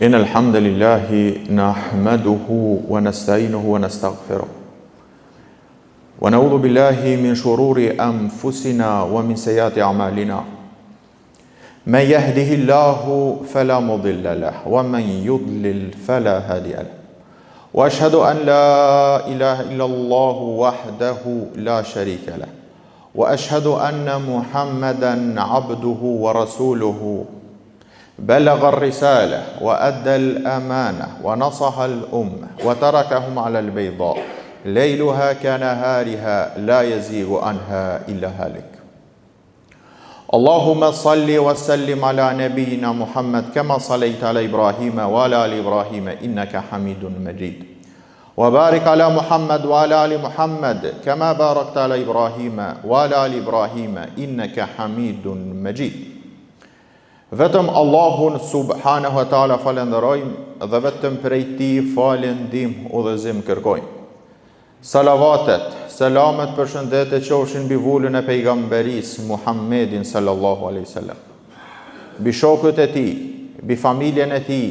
إن الحمد لله نحمده ونستعينه ونستغفره ونعوذ بالله من شرور أنفسنا ومن سيئات أعمالنا من يهده الله فلا مضل له ومن يضلل فلا هادي له وأشهد أن لا إله إلا الله وحده لا شريك له وأشهد أن محمدا عبده ورسوله بلغ الرسالة وأدى الأمانة ونصح الأمة وتركهم على البيضاء ليلها كنهارها لا يزيغ عنها إلا هالك اللهم صل وسلم على نبينا محمد كما صليت على إبراهيم وعلى آل إبراهيم إنك حميد مجيد وبارك على محمد وعلى آل محمد كما باركت على إبراهيم وعلى آل إبراهيم إنك حميد مجيد Vetëm Allahun subhanahu wa taala falenderojmë dhe vetëm prej tij falendim udhëzim kërkojmë. Salavatet, selamet, përshëndetje qofshin mbi vullën e pejgamberisë Muhammedin sallallahu alaihi wasallam, mbi shokët e tij, mbi familjen e tij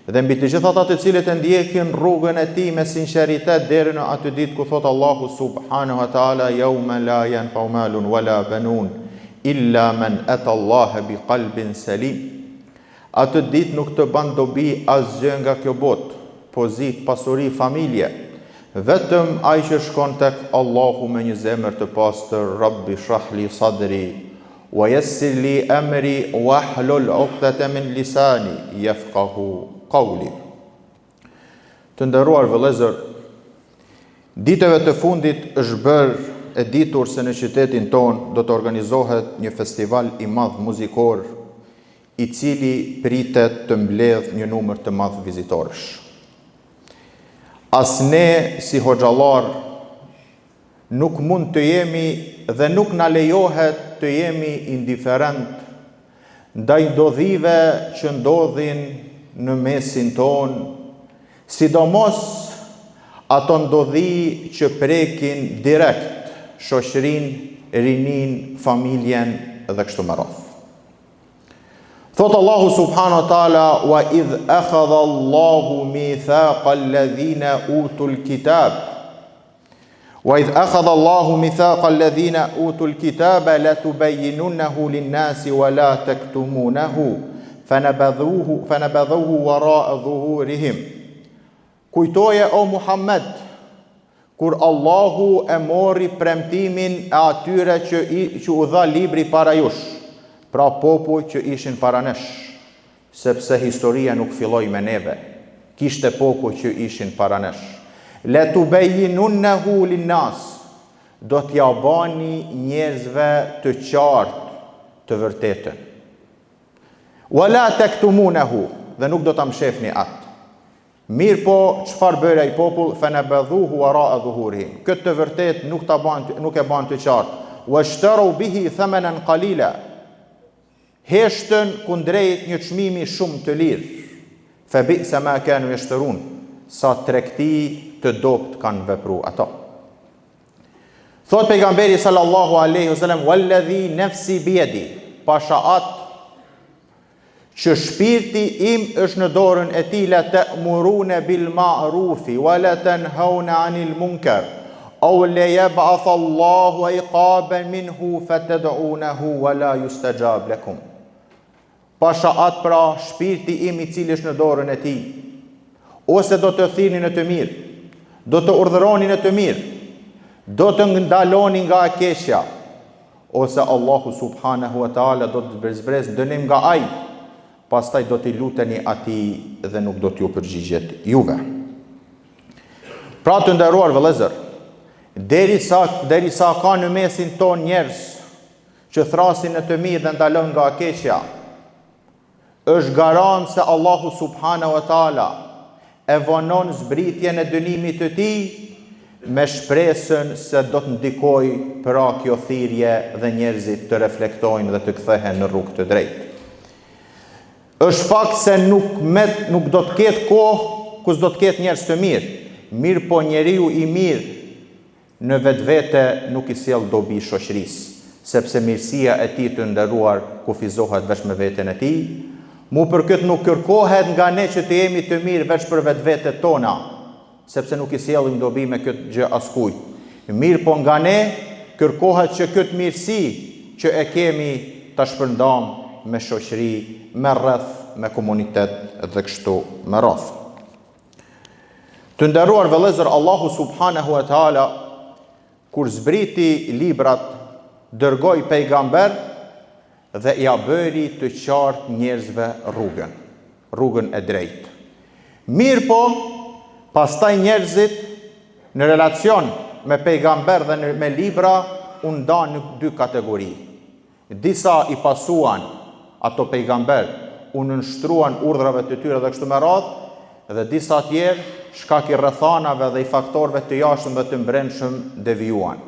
dhe mbi të gjithë ata të cilët e ndjekin rrugën e tij me sinqeritet deri në atë ditë ku thot Allahu subhanahu wa taala yawma la yanfa'u malun wala banun illa man ata Allah bi qalbin salim. Atë ditë nuk të ban dobi asgjë nga kjo botë, pozitë, pasuri, familje, vetëm ai që shkon tek Allahu me një zemër të pastër. Rabbi shrah li sadri wa yassir li amri wahlul 'uqdatan min lisani yafqahu qawli. Të nderuar vëllezër, ditëve të fundit është bërë e ditur se në qytetin ton do të organizohet një festival i madh muzikor i cili pritet të mbledh një numër të madh vizitorësh. As ne si hoxhallar nuk mund të jemi dhe nuk na lejohet të jemi indiferent ndaj ndodhive që ndodhin në mesin ton, sidomos ato ndodhi që prekin direkt shoqërin, rinin, familjen dhe kështu me radhë. Thot Allahu subhanahu wa taala wa idh akhadha Allahu mithaqa alladhina utul kitab wa idh akhadha Allahu mithaqa alladhina utul kitaba la tubayyinunahu lin-nasi wa la taktumunahu fanabadhuhu wara'a dhuhurihim. Kujtoje o Muhammed kur Allahu e mori premtimin e atyre që u dha libri para jush, pra popull që ishin para nesh, sepse historia nuk filloi me neve, kishte popull që ishin para nesh. La tubayyinunnahu lin-nas, do t'ja bani njerëzve të qartë të vërtetën. Wala taktumunahu, dhe nuk do ta mshefni atë. Mirë po, çfarë bëri ai popull? Fanabadhuhu wara'a dhuhurihim. Këtë të vërtet nuk e ban të qartë. Washtaru bihi thamanan qalila. Heshtën kundrejt një çmimi shumë të lirë. Fa bi'sa ma kanu yashtarun. Sa tregti të dopt kanë vepruar ato. Thot pejgamberi sallallahu alaihi wasallam walladhi nafsi biyadi, pasha atë që shpirti im është në dorën e tij, la ta'muruna bil ma'rufi wa la tanhauna 'anil munkar aw la yab'ath Allahu iqaban minhu fatad'unahu wa la yustajab lakum. Pasha atë pra shpirti im i cili është në dorën e tij, ose do të thirrni në të mirë, do të urdhëroni në të mirë, do të ndaloni nga e keqja, ose Allahu subhanahu wa taala do të zbres dënim nga ai, pastaj do t'i luteni atij dhe nuk do t'ju përgjigjet juve. Pra të nderuar vëllezër, derisa ka në mesin ton njerëz që thrasin në të mirë dhe ndalon nga keqja, është garant se Allahu subhanahu wa taala e vonon zbritjen e dënimit të tij me shpresën se do të ndikoj pra kjo thirrje dhe njerëzit të reflektojnë dhe të kthehen në rrugë të drejtë. Është fakt se nuk do të ketë kohë ku s'do të ketë njerëz të mirë. Mirë po njeriu i mirë në vetvete nuk i sjell dobi shoqërisë, sepse mirësia e tij të nderuar kufizohet vetëm me veten e tij, Mu për këtë nuk kërkohet nga ne që të jemi të mirë veç për vetvetet tona, sepse nuk I sjellim dobi me këtë gjë askujt. Mirë po nga ne kërkohet që këtë mirësi që e kemi ta shpërndam me shoqëri, me rreth, me komunitet dhe kështu me radhë. Të nderuar vëllezër, Allahu subhanahu wa taala kur zbriti librat, dërgoi pejgamber dhe ja bëri të qartë njerëzve rrugën e drejtë. Mirë po, pastaj njerëzit në relacion me pejgamber dhe me libra u ndanë në dy kategori. Disa I pasuan ato pejgamber, u nënshtruan urdhrave të tyre dhe kështu me radhë, dhe disa tjerë shkak I rrethanave dhe I faktorëve të jashtëm dhe të mbrëmshëm devijuan.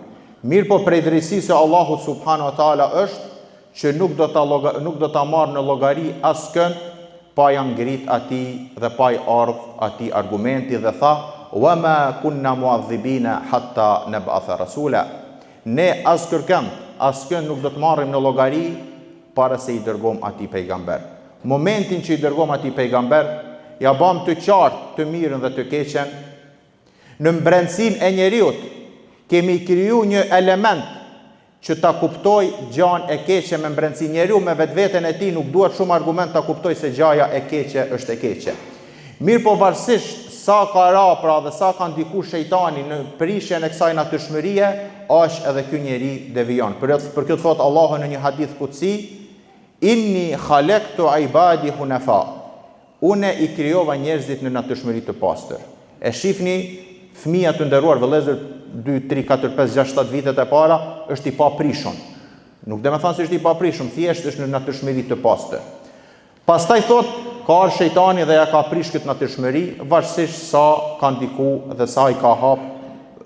Mirë po prej drejtësisë së Allahut subhanahu wa taala është që nuk do ta marrë në llogari askënd pa ja ngrit atij dhe pa I ardh atij argumenti dhe tha: "Wa ma kunna mu'adhibina hatta nab'atha rasula." Ne askënd nuk do të marrim në llogari para se I dërgom atij pejgamber. Momentin që I dërgom atij pejgamber, ja bëm të qartë të mirën dhe të keqen. Në mbrëmsinë e njeriut kemi kriju një element që ta kuptoj gjan e keqe me mbrëmsi. Njeriu me vetveten e tij nuk duhet shumë argument ta kuptoj se gjaja e keqe është e keqe. Mirë po varësisht sa ka ra pra dhe sa ka ndiku shejtani në prishjen e kësaj natyrshmërie, aq edhe ky njeri devijon. Për këtë thot Allahu në një hadith kutsi: "Inni khalaqtu ibadi hunafa." Une I krijova njerëzit në natyrshmëri të pastër. E shihni fëmia të nderuar vëllezër 2, 3, 4, 5, 6, 7 vitet e para është I paprishëm. Nuk dhe me thanë se është I paprishëm, thjesht është në natyrshmëri të pastër. Pastaj thot, ka ardhur shejtani dhe ja ka prish këtë natyrshmëri, varësisht sa ka ndiku dhe sa I ka hap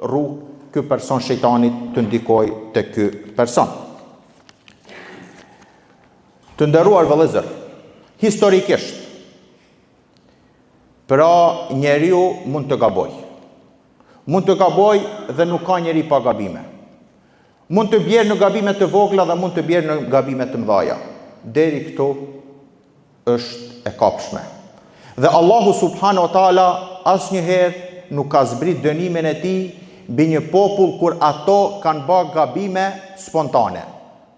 rrugë ky person shejtanit të ndikojë te ky person. Të nderuar vëllezër, historikisht pra njeriu mund të gaboj. Mund të gaboj dhe nuk ka njeri pa gabime. Mund të bjerë në gabime të vogla dhe mund të bjerë në gabime të mëdhaja. Deri këtu është e kapshme. Dhe Allahu subhanahu wa taala asnjëherë nuk ka zbrit dënimin e tij mbi një popull kur ato kanë bërë gabime spontane.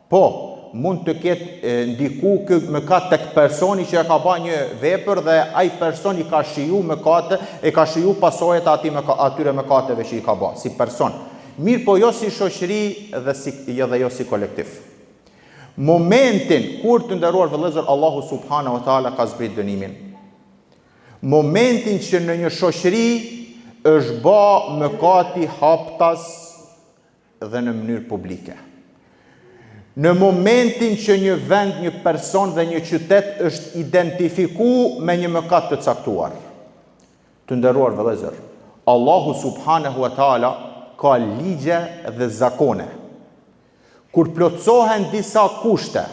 Po, mund të ketë ndiku ky mëkat tek personi që ka bërë një vepër dhe ai person I ka shiju mëkate, e ka shiju pasojat atyre mëkateve që I ka bërë si person. Mirë po jo si shoqëri dhe jo si kolektiv. Momentin kur të nderuar vëllezër Allahu subhanahu wa taala ka zbrit dënimin. Momentin që në një shoqëri është bë mëkati haptas dhe në mënyrë publike. Në momentin që një vend, një person dhe një qytet është identifiku me një mëkat të caktuar. Të nderuar vëllezër, Allahu subhanahu wa taala ka ligje dhe zakone. Kur plotësohen disa kushte,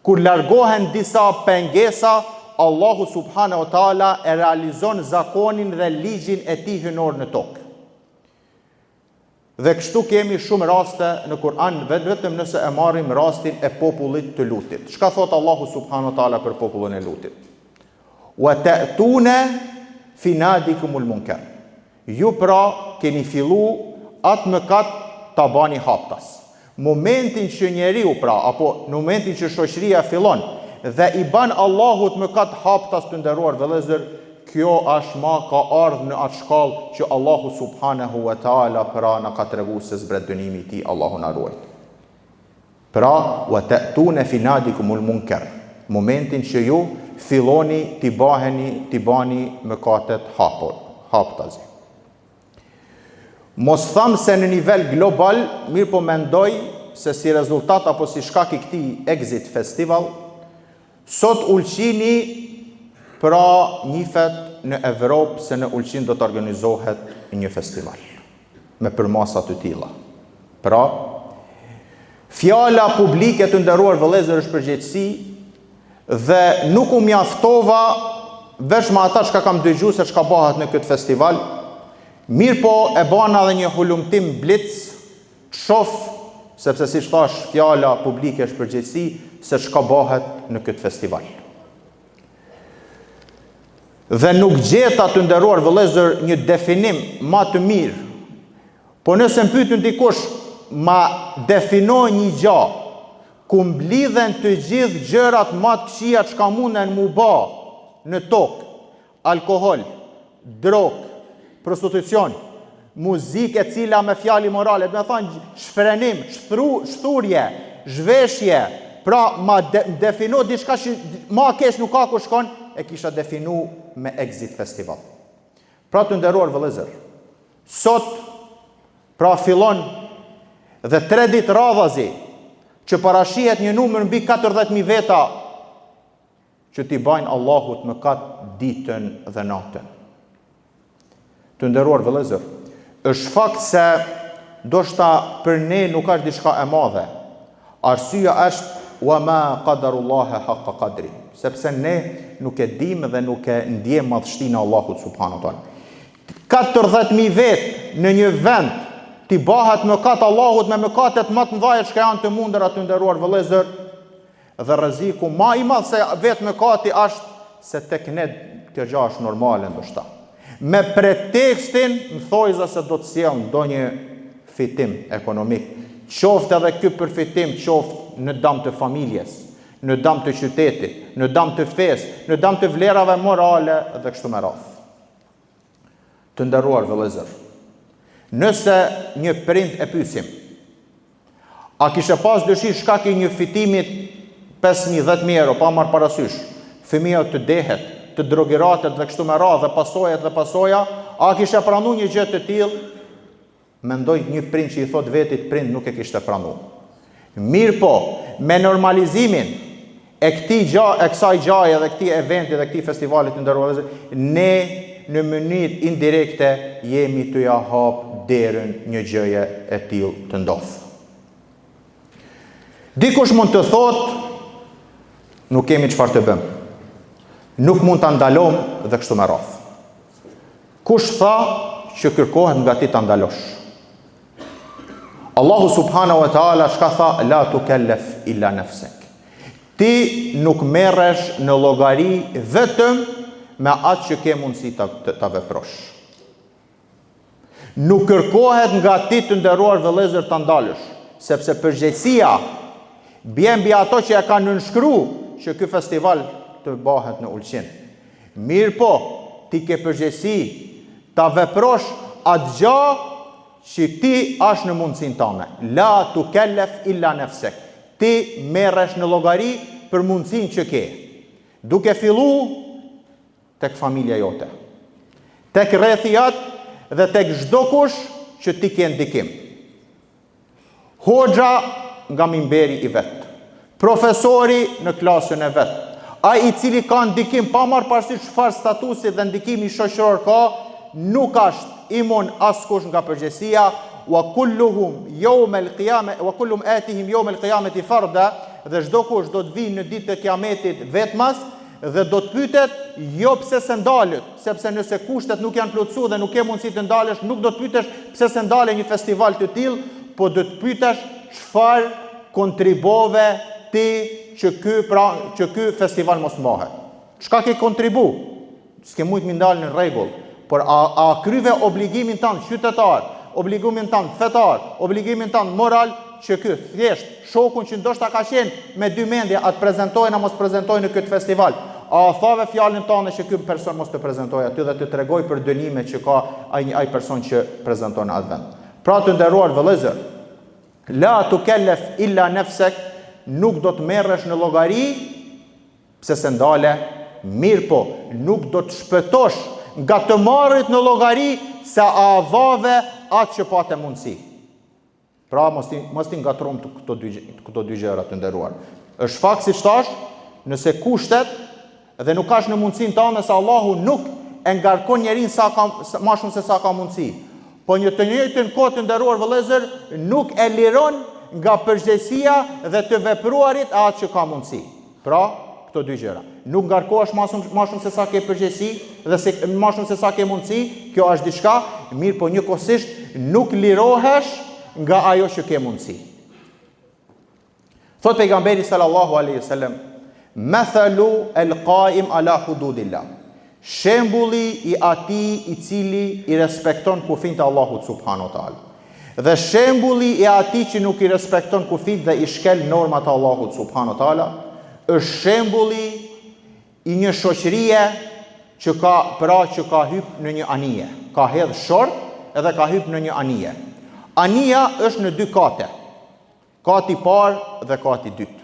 kur largohen disa pengesa, Allahu subhanahu wa taala e realizon zakonin dhe ligjin e tij hynor në tokë. Dhe kështu kemi shumë raste në Kur'an, vetëm nëse e marrim rastin e popullit të Lutit. Çka thot Allahu subhanahu wa taala për popullin e Lutit? Wa ta'tuna fi nadikumul munkar. Ju pra keni fillu atë mëkat ta bani haptas. Momentin që njeriu pra apo në momentin që shoqëria fillon dhe I ban Allahut mëkat haptas të nderuar vëllezër, kjo është ma ka ardhë në atë shkallë që Allahu subhanahu wa taala pra na ka tregu se zbret dënimi I tij, Allahu na ruaj. Pra, wa ta'tuna fi nadikumul munkar. Momentin që ju filloni t'i bani mëkatet haptazi. Mos tham se në nivel global, mirë po mendoj se si rezultat apo si shkak I këtij Exit Festival, sot ulqini pra njifet në Evropë se në ulqin do të organizohet një festival me përmasa të tilla. Pra, fjala publike të nderuar vëllezër është përgjegjësi dhe nuk u mjaftova veç me ata që kam dëgjuar se çka bëhet në këtë festival. Mirë po e bana dhe një hulumtim blitz, shof, sepse si thash fjala publike është përgjegjësi se çka bëhet në këtë festival. Dhe nuk gjeta të nderuar vëllezër një definim ma të mirë. Po nëse më pyetën dikush, ma definoj një gjë ku mblidhen të gjithë gjërat ma të këqija çka munden mu bë në tokë, alkohol, drog, prostitucion, muzikë e cila me fjali morale, do të thonë shfrenim, shthurje, zhveshje, pra ma defino diçka që ma keq nuk ka ku shkon, e kisha definu me Exit Festival. Pra të nderuar vëllezër, sot pra fillon dhe 3 ditë radhazi që parashihet një numër mbi 40.000 veta që t'i bajnë Allahut mëkat ditën dhe natën. Të nderuar vëllezër, është fakt se ndoshta për ne nuk është diçka e madhe. Arsyeja është wa ma qadarullaha haqqa qadri, sepse ne nuk e dimë dhe nuk e ndjejmë madhështinë e Allahut subhanahu wa taala. 40.000 vetë në një vend t'i bahet mëkat Allahut me mëkatet më të mëdha që janë të mundura të nderuar vëllezër, dhe rreziku më i madh se vetë mëkati është se tek ne kjo gjë është normale ndoshta. Me pretekstin më thojza se do të sjell ndonjë fitim ekonomik, qoftë edhe ky përfitim qoftë në dëm të familjes, në dëm të qytetit, në dëm të fesë, në dëm të vlerave morale dhe kështu me radhë. Të nderuar vëllezër, nëse një prind e pyesim, a kishe pas dëshirë shkak i një fitimit 5.000-10.000 euro pa marrë parasysh, fëmia të dehet, të drogiratet dhe kështu me radhë dhe pasoja, a kishe pranu një gjë të tillë? Mendoj një prind që i thot vetit prind nuk e kishte pranu. Mirë po, me normalizimin e kësaj gjaje dhe këtij eventi dhe këtij festivalit të nderuar, ne në mënyrë indirekte jemi të ja hap derën një gjëje e tillë të ndodh. Dikush mund të thotë, nuk kemi çfarë të bëjmë. Nuk mund ta ndalojmë dhe kështu me radhë. Kush tha që kërkohet nga ti ta ndalosh? Allahu subhanahu wa taala shka tha, la tukallaf illa nafsak. Ti nuk merresh në llogari vetëm me atë që ke mundësi ta veprosh. Nuk kërkohet nga ti të nderuar vëllezër ta ndalësh, sepse përgjegjësia bjen mbi ato që e kanë nënshkruar që ky festival të bëhet në Ulqin. Mirë po, ti ke përgjegjësi ta veprosh atë gjë që ti është në mundësinë tënde. La tukallaf illa nafsak. Ti merresh në llogari për mundësinë që ke. Duke filluar tek familja jote, tek rrethi jot dhe tek çdo kush që ti ke ndikim. Hoxha nga minberi i vet, profesori në klasën e vet, ai i cili ka ndikim pa marrë parasysh çfarë statusi dhe ndikimi shoqëror ka, nuk është imun askush nga përgjegjësia, wa kulluhum atihim yawm al-qiyamati farda, dhe çdo kush do të vinë në ditë të kiametit vetmas dhe do të pyetet jo pse se ndalet, sepse nëse kushtet nuk janë plotësuar dhe nuk ke mundësi të ndalesh, nuk do të pyetesh pse se ndale një festival të tillë, po do të pyetesh çfarë kontribove ti që ky festival mos mbahet. Çka ke kontribu? S'ke mujt më ndal në rregull, por a kryve obligimin tanë qytetar, obligimin tanë fetar, obligimin tanë moral, që ky thjesht shokun që ndoshta ka qenë me dy mendje atë prezantojnë a mos prezantojnë në këtë festival, a thave fjalën tonë që ky person mos të prezantojë aty dhe të tregoj për dënimet që ka ai person që prezanton atë vend. Pra të nderuar vëllezër, la tukallaf illa nafsak, nuk do të merresh në llogari pse se ndale, mirë po, nuk do të shpëtosh nga të marrit në llogari se a vave atë që patë mundësi. Pra mos ti ngatrom këto dy gjëra të nderuar. Është fakt siç thash, nëse kushtet dhe nuk ka në mundësinë tënde se Allahu nuk e ngarkon njeriu më shumë se sa ka mundësi. Po një të njëjtën kohë të nderuar vëllezër nuk e liron nga përgjegjësia dhe të vepruarit atë që ka mundësi. Pra, këto dy gjëra. Nuk ngarkohesh më shumë se sa ke përgjegjësi dhe më shumë se sa ke mundësi, kjo është diçka, mirë po njëkohësisht nuk lirohesh nga ajo që ke mundësi. Thot pejgamberi sallallahu alaihi wasallam, mathalu al-qaim ala hududillah. shembulli i atij i cili i respekton kufijtë e Allahut subhanahu wa taala. Dhe shembulli i atij që nuk i respekton kufijtë dhe i shkel normat e Allahut subhanahu wa taala, është shembulli i një shoqërie që ka hyp në një anije, ka hedh short edhe ka hyp në një anije. Anija është në dy kate. Kati i parë dhe kati i dytë.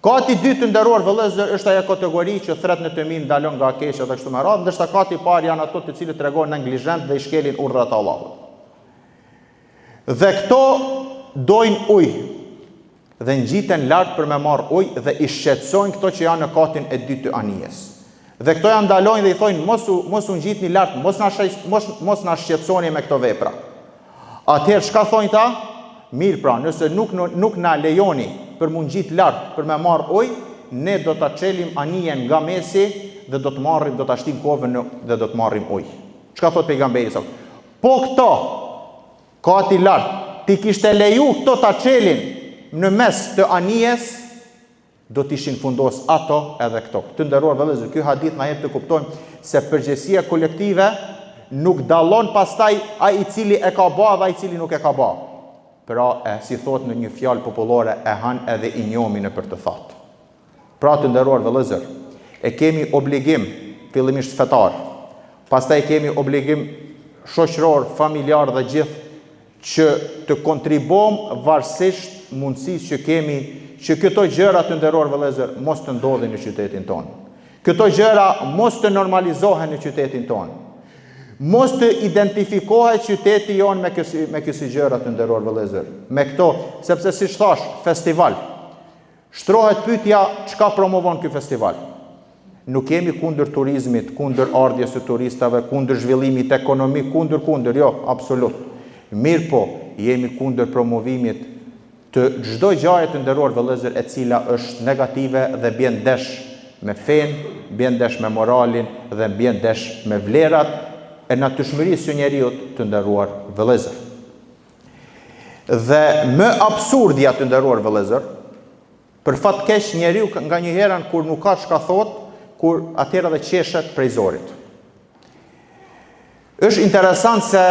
Kati i dytë, të nderuar vëllezër, është ajo kategori që thret në të mirë ndalon nga keqja dhe kështu me radhë, ndërsa kati i parë janë ato të cilët tregojnë neglizhent dhe i shkelin urdhrat e Allahut. Dhe këto dojnë ujë dhe ngjiten lart për me marr ujë dhe i shqetësojnë këto që janë në katin e dytë të anijes. Dhe këto janë ndalojnë dhe i thonë mos u ngjitni lart, mos na shqetësoni me këto vepra. Atëherë çka thonë ta? Mirë pra, nëse nuk na lejoni për mu ngjit lart për me marr ujë, ne do ta çelim anijen nga mesi dhe do ta shtim kovën dhe do të marrim ujë. Çka thot pejgamberi sa? Po këto kati lart, ti kishte leju këto ta çelin në mes të anijes, do t'ishin fundos ato edhe këto. Të nderuar vëllezër, ky hadith na jep të kuptojmë se përgjegjësia kolektive nuk dallon pastaj ai i cili e ka bë dhe ai i cili nuk e ka bë. Pra, si thot në një fjalë popullore, e han edhe i njomi në për të thatë. Pra, të nderuar vëllezër, e kemi obligim fillimisht fetar, pastaj kemi obligim shoqëror, familjar dhe gjithë që të kontribuojmë varësisht mundësisë që kemi që këto gjëra, të nderuar vëllezër, mos të ndodhin në qytetin tonë. Këto gjëra mos të normalizohen në qytetin tonë. Mos të identifikohet qyteti jonë me kësi gjëra, të nderuar vëllezër. Me këto, sepse si thash, festival. Shtrohet pyetja çka promovon ky festival. Nuk kemi kundër turizmit, kundër ardhjes së turistave, kundër zhvillimit ekonomik, kundër, jo, absolut. Mirë po, jemi kundër promovimit të çdo gjaje, të nderuar vëllezër, e cila është negative dhe bjen ndesh me fenë, bjen ndesh me moralin dhe bjen ndesh me vlerat e natyrshmërisë së njeriut, të nderuar vëllezër. Dhe më absurdja, të nderuar vëllezër, për fat keq njeriu nga një herën kur nuk ka çka thot, kur atëherë dhe qeshet prej zorit. Është interesant se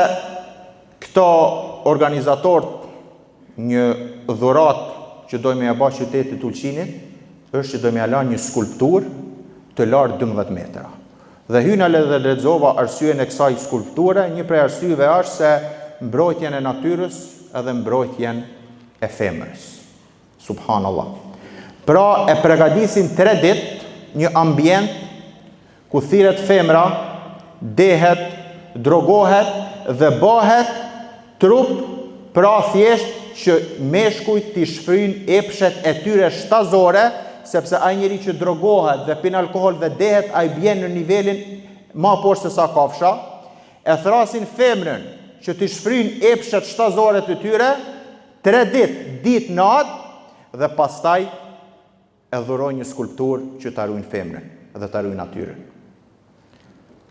këto organizatorët një dhurat që dojmë ja bë qytetit Tulqinit, është që dojmë ja la një skulptur të lartë 12 metra. Dhe hyna dhe lexova arsyeën e kësaj skulpture, një prej arsyeve është se mbrojtjen e natyrës edhe mbrojtjen e femrës. Subhanallah. Pra e përgatisin 3 ditë një ambient ku thirret femra, dehet, drogohet dhe bëhet trup, pra thjesht që meshkujt t'i shfryn epshet e tyre shtazore, sepse ai njeri që drogohet dhe pin alkohol dhe dehet, ai bjen në nivelin ma poshtë se sa kafsha, e thrasin femrën që t'i shfryn epshet shtazore të tyre 3 ditë natë, dhe pastaj e dhurojnë një skulptur që ta ruajnë femrën dhe ta ruajnë natyrën.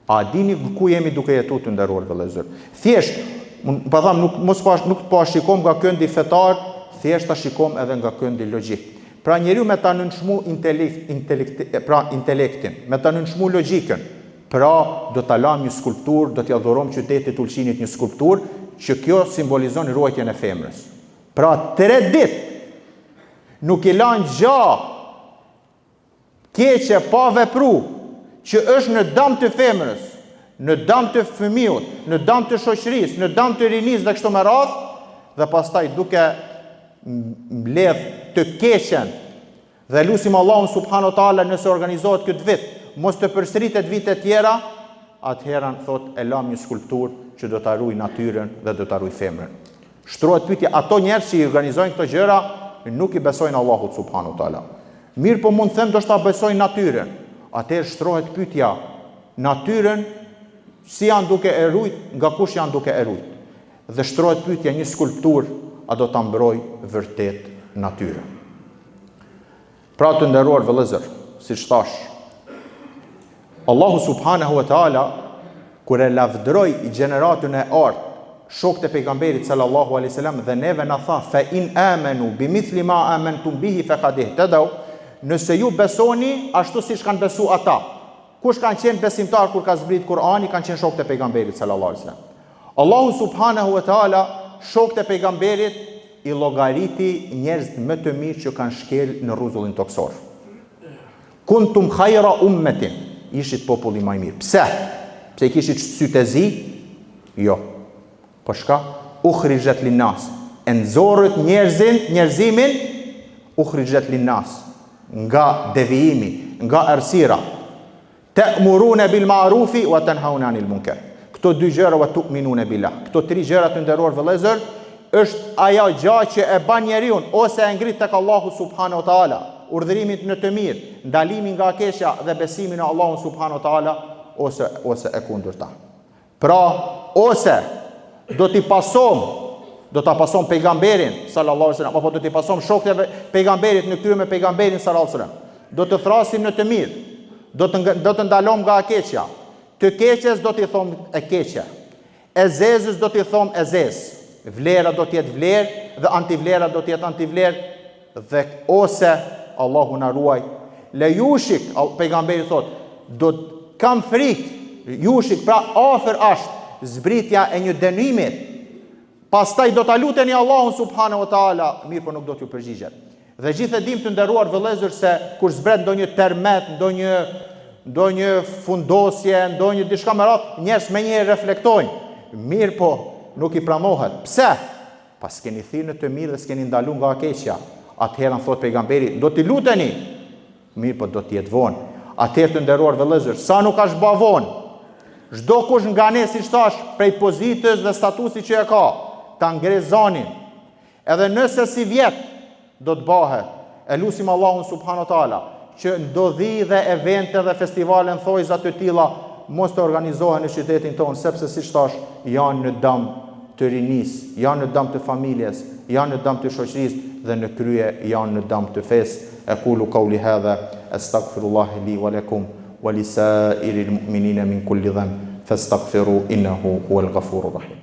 A dini ku jemi duke jetuar, të nderuar vëllezër? Thjesht, po them, nuk po shikom nga këndi fetar, thjesht ta shikom edhe nga këndi logjik. Pra njeriu me ta nënshmu intelektin, me ta nënshmu logjikën, pra do ta lëm një skulptur, do t'ia dhurojmë qytetit Tulqinit një skulptur që kjo simbolizon ruajtjen e femrës. Pra 3 ditë nuk i lanë gjë keqe pa vepru që është në dëm të femrës, në dëm të fëmijët, në dëm të shoqërisë, në dëm të rinisë dhe kështu me radhë, dhe pastaj duke mbledh të keqen dhe lutim Allahun subhanahu wa taala nëse organizohet këtë vit, mos të përsëritet vite tjera, atëherën thot e lam një skulptur që do ta ruaj natyrën dhe do ta ruaj femrën. Shtrohet pyetja, ato njerëz që i organizojnë këto gjëra nuk i besojnë Allahut subhanahu wa taala. Mirë po mund të them do shta besojnë natyrën. Atëherë shtrohet pyetja, natyrën si janë duke e rujt, nga kush janë duke e rujt. Dhe shtrohet pyetja, një skulptur a do ta mbroj vërtet natyrën. Pra të nderuar vëllezër, siç thash, Allahu subhanahu wa taala kur e lavdroi gjeneratën e art, shokët e pejgamberit sallallahu alaihi wasallam, dhe neve na tha fa in amanu bimithli ma amantum bihi faqad ihtadaw, nëse ju besoni ashtu siç kanë besu ata. kush kanë qenë besimtar kur ka zbrit Kur'ani, kanë qenë shokët e pejgamberit sallallahu alaihi wasallam. Allahu subhanahu wa taala shokët e pejgamberit i llogariti njerëz më të mirë që kanë shkel në rrezullin toksor. Kuntum khayra ummatin, ishit populli më i mirë. Pse? Pse kishit sytë e zi? Jo. Po shka? Ukhrijat linnas. E nxorët njerëzimin ukhrijat linnas. Nga devijimi, nga errësira. Ta'muruna bil ma'rufi wa tanhauna 'anil munkar. Këto dy gjëra wa tu'minuna billah. Këto tri gjëra të nderuar vëllezër, është ajo gjë që e bën njeriu ose e ngrit tek Allahu subhanahu wa taala, urdhërimin në të mirë, ndalimin nga keqja dhe besimin në Allahun subhanahu wa taala ose e kundërta. Pra, ose do ta pasom pejgamberin sallallahu alaihi wasallam, apo do t'i pasom shokët e pejgamberit në këtyre me pejgamberin sallallahu alaihi wasallam. Do të thrasim në të mirë, do të ndalom nga keqja. Të keqes do t'i thom e keqja. E zezës do t'i thom e zezë. Vlera do t'jetë vlerë dhe antivlera do t'jetë antivlerë, dhe ose Allahu na ruaj. Le jushik, pejgamberi thot, do kam frikë, jushik pra afër është zbritja e një dënimit. Pastaj do ta luteni Allahun subhanahu wa taala, mirë po nuk do t'ju përgjigjet. Dhe gjithë e dim të nderuar vëllezër se kur zbret ndonjë termet, ndonjë fundosje, ndonjë diçka më radh, njerëz më njëherë reflektojnë. Mirë po, nuk i pramohet. Pse? Pas keni thirrë në të mirë dhe s'keni ndaluar nga keqja. Atëherë thot pejgamberi, do t'i luteni. Mirë po do t'jetë vonë. Atëherë të nderuar vëllezër, sa nuk është bë vonë. Çdo kush nga ne, siç thash, prej pozitës dhe statusit që e ka, ta ngre zonin. Edhe nëse si vjet do të bëhet. E lutim Allahun subhanahu wa taala që ndodhi dhe evente dhe festivale në thojza të tilla mos të organizohen në qytetin tonë, sepse siç thash, janë në dëm të rinisë, janë në dëm të familjes, janë në dëm të shoqërisë dhe në krye janë në dëm të fesë. Aqulu qawli hadha astaghfirullaha li wa lakum wa lisairil mu'minina min kulli dhanb fastaghfiru innahu huwal ghafurur rahim.